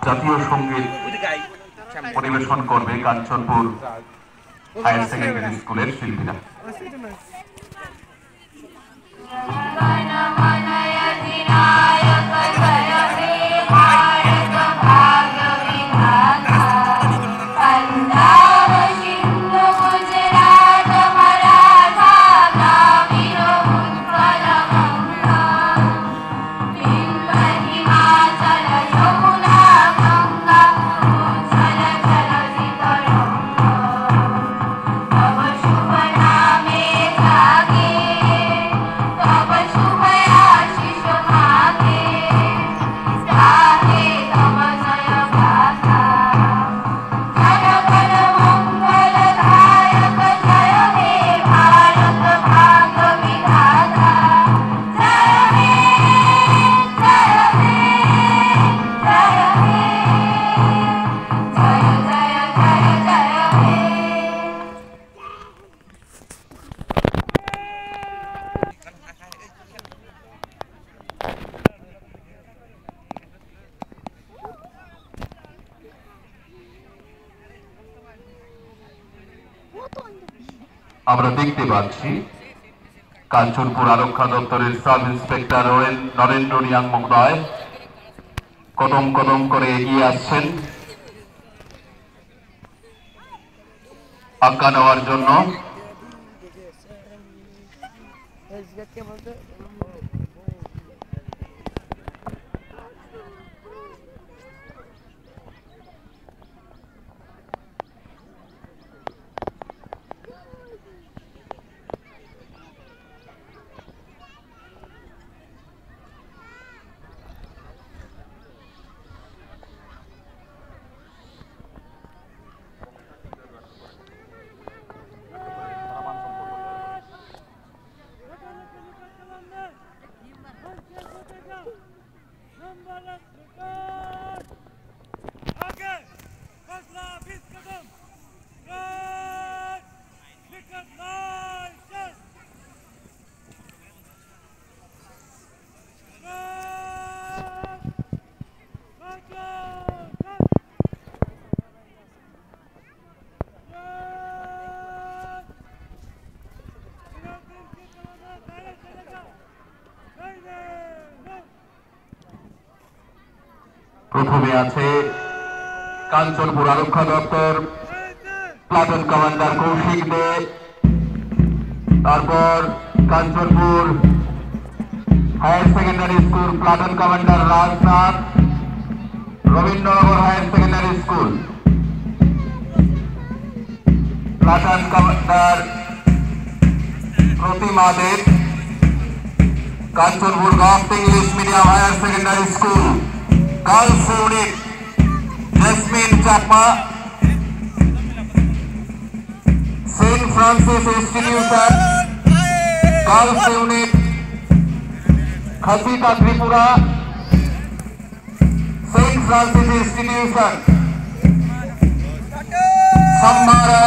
জাতীয় সঙ্গীত পরিবেশন করবে কাঞ্চনপুর হায়ার সেকেন্ডারি স্কুলের শিল্পীরা। আমরা দেখতে পাচ্ছি কাঞ্চনপুর আরক্ষা দপ্তরের সাব ইন্সপেক্টর নরেন্দ্র রিয়াং মহোদয় কদম কদম করে এগিয়ে আসছেন আজ্ঞা নেওয়ার জন্য। প্রথমে আছে কাঞ্চনপুর আরক্ষা দপ্তর প্লাটুন কমান্ডার কৌশিক দে, তারপর Kanchanpur higher secondary school platoon commander Rajnath, Rabindranagar higher secondary school platoon commander Pratima Deb, Kanchanpur girls English medium higher secondary school girls unit Jasmine Chakma, Saint Francis institution girls unit Khasika Tripura, Saint Francis institution Sammara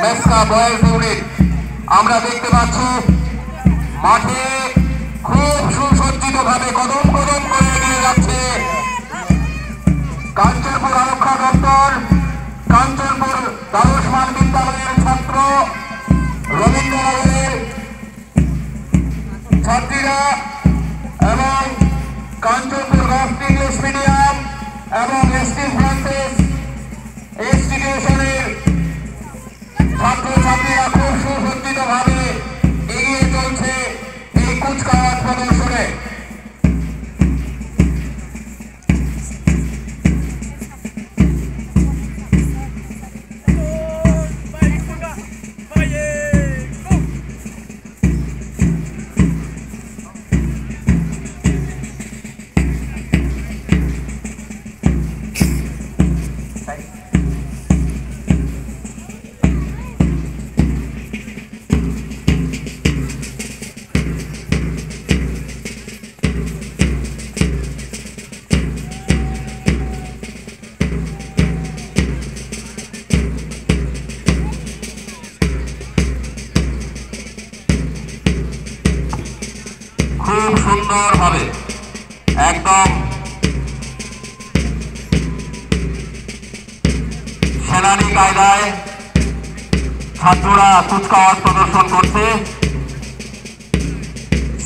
Meska boys unit. আমরা দেখতে পাচ্ছি মাঠে খুব সুসজ্জিত ভাবে কদম কদম করে এগিয়ে যাচ্ছে কাঞ্চনপুর আরক্ষা দপ্তর, কাঞ্চনপুর দ্বাদশমান বিদ্যালয়ের ছাত্র, রবীন্দ্রনগরের ছাত্রীরা এবং কাঞ্চনপুর গার্লস ইংলিশ মিডিয়াম এবং এসটি ফ্রান্সিস ইনস্টিটিউশনের ছাত্রছাত্রীরা খুব সুসজ্জিত ভাবে এগিয়ে চলছে এই কুচকাওয়াজ প্রদর্শনে। খুব সুন্দরভাবে একদম সেনানি কায়দায় ছাত্ররা কুচকাওয়াজ প্রদর্শন করছে।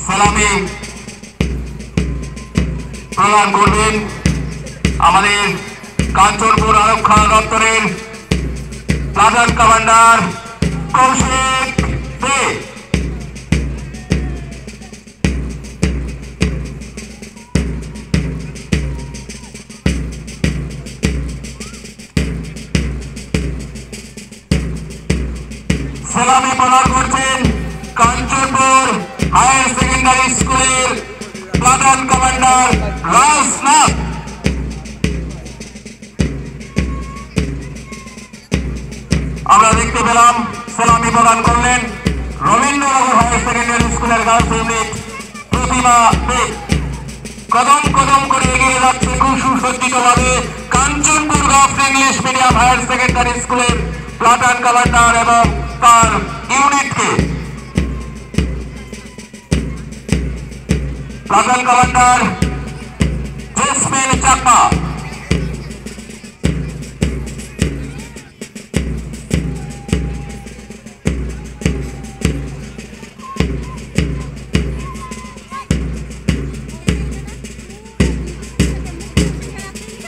সালামি প্রদান করবেন আমাদের কাঞ্চনপুর আরক্ষা দপ্তরের প্লাটুন কমান্ডার কৌশিক দে। সালামি প্রদান করছেন কাঞ্চনপুর হায়ার সেকেন্ডারি স্কুলের প্লাটুন কমান্ডার রাজনাথ। আমরা দেখতে পেলাম সালামি প্রদান করলেন রবীন্দ্রনগর হায়ার সেকেন্ডারি স্কুলের গার্লস ইউনিট প্রতিমা দে। কদম কদম করে এগিয়ে যাচ্ছে খুব সুসজ্জিতভাবে Kanchanpur girls English medium higher secondary স্কুলের প্লাটুন কমান্ডার এবং তার ইউনিটকে। Platoon commander Jasmine Chakma.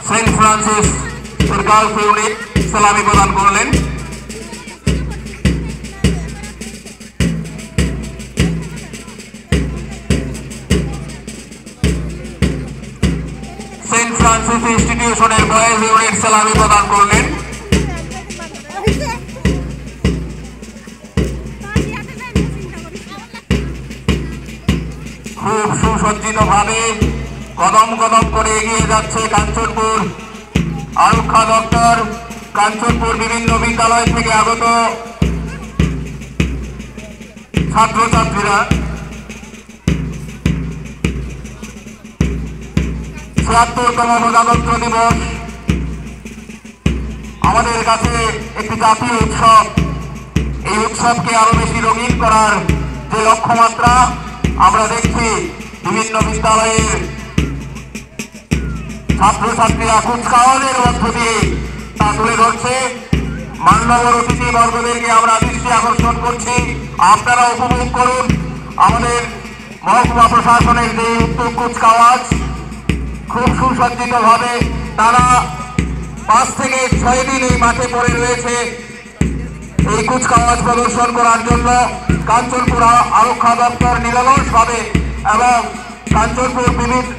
Saint Francis girls unit সালামি প্রদান করলেন। সেন্ট ফ্রান্সিস ইনস্টিটিউশনের বয়েজ ইউনিট সালামি প্রদান করলেন। খুব সুসজ্জিত ভাবে কদম কদম করে এগিয়ে যাচ্ছে কাঞ্চনপুর আরক্ষা দপ্তর। কাঞ্চনপুর বিভিন্ন বিদ্যালয় থেকে আগত ছাত্রছাত্রীরা ৭৬তম প্রজাতন্ত্র দিবস আমাদের কাছে একটি জাতীয় উৎসব। এই উৎসবকে আরো বেশি রঙিন করার যে লক্ষ্যমাত্রা আমরা দেখছি বিভিন্ন বিদ্যালয়ের ছাত্রছাত্রীরা কুচকাওয়াজের মধ্য দিয়ে তা তুলে ধরছে। মান্যবর অতিথি বর্গদেরকে আমরা দৃষ্টি আকর্ষণ করছি, আপনারা উপভোগ করুন আমাদের মহকুমা প্রশাসনের যে উদ্যোগ কুচকাওয়াজ। খুব সুসজ্জিত ভাবে তারা ৫ থেকে ৬ দিন এই মাঠে পড়ে রয়েছে এই কুচকাওয়াজ প্রদর্শন করার জন্য। কাঞ্চনপুর আরক্ষা দপ্তর নিরলস ভাবে এবং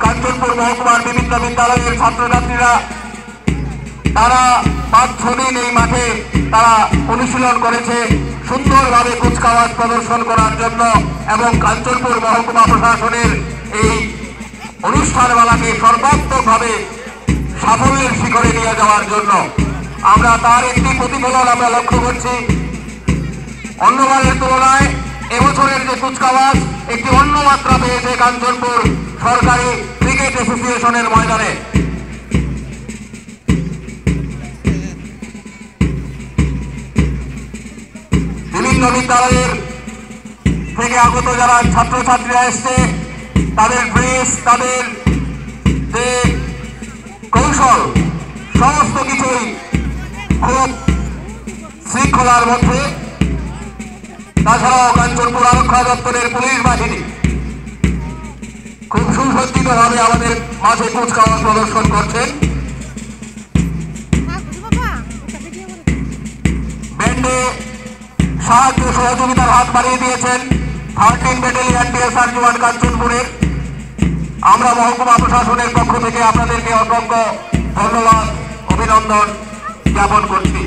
কাঞ্চনপুর মহকুমার বিভিন্ন বিদ্যালয়ের ছাত্রছাত্রীরা তারা ৫-৬ দিন এই মাঠে তারা অনুশীলন করেছে সুন্দরভাবে কুচকাওয়াজ প্রদর্শন করার জন্য এবং কাঞ্চনপুর মহকুমা প্রশাসনের এই অনুষ্ঠানমালাকে সর্বাত্মকভাবে সাফল্যের শিখরে নিয়ে যাওয়ার জন্য। আমরা তার একটি প্রতিফলন আমরা লক্ষ্য করছি। অন্যবারের তুলনায় এবছরের যে কুচকাওয়াজ একটি অন্য মাত্রা পেয়েছে কাঞ্চনপুর সরকারি ক্রিকেট অ্যাসোসিয়েশনের ময়দানে। বিভিন্ন বিদ্যালয়ের থেকে আগত যারা ছাত্রছাত্রীরা এসছে তাদের ড্রেস, তাদের যে কৌশল সমস্ত কিছুই খুব শৃঙ্খলার মধ্যে। তাছাড়াও কাঞ্চনপুর আরক্ষা দপ্তরের পুলিশ বাহিনী খুব সুসজ্জিতভাবে আমাদের মাঝে কুচকাওয়াজ প্রদর্শন করছেন। ব্যান্ডে সাহায্য সহযোগিতার হাত বাড়িয়ে দিয়েছেন 13 ব্যাটালিয়ন টিএসআর জওয়ান কাঞ্চনপুরের। আমরা মহকুমা প্রশাসনের পক্ষ থেকে আপনাদেরকে অসংখ্য ধন্যবাদ অভিনন্দন জ্ঞাপন করছি।